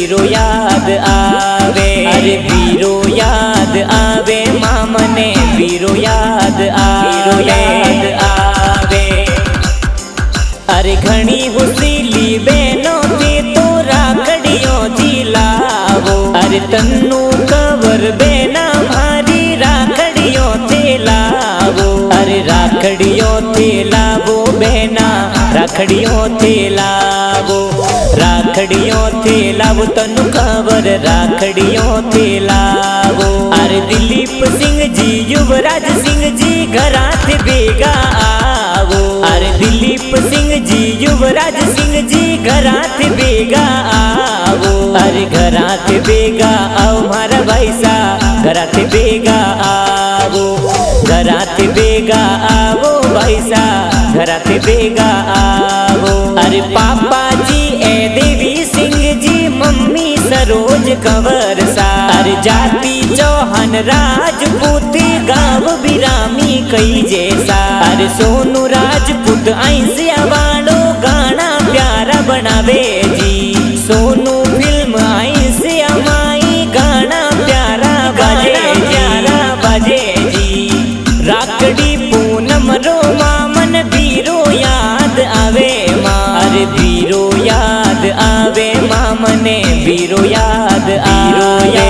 वीरो याद आवे। अरे वीरो याद आवे माँ मने वीरो याद आवे। अरे घणी हुसीली बहनों थी तो राखड़ियों थी लावो। अरे तन्नू कवर बेना मारी राखड़ियों थी लावो। अरे राखड़ियों थी लावो बहना राखड़ियों थी लावो। राखड़ियों थी लावो तन्नू कवर राखड़ियों थी लावो। अरे दिलीप सिंह जी युवराज सिंह जी घरा थे बेगा आवो। अरे दिलीप सिंह जी युवराज सिंह जी घरा थे बेगा आवो। अरे घरा थे बेगा आओ मारा भाई सा घरा थे बेगा आवो। घरा थे बेगा आवो भाई सा घरा थे बेगा आवो। अरे पापा जी ए देवी सिंह जी मम्मी सरोज कंवर सा। अरे जाति चौहान राजपूत गाँव बिरामी कई जैसा। अरे सोनू राजपूत ऐसिया वालो गाना प्यारा बनावे जी। सोनू फिल्म ऐसिया माई गाना प्यारा बाजे जी। राखड़ी पूनम रो मामन वीरो याद आवे माँ। अरे वीरो याद आवे माँ मने वीरो याद आवे।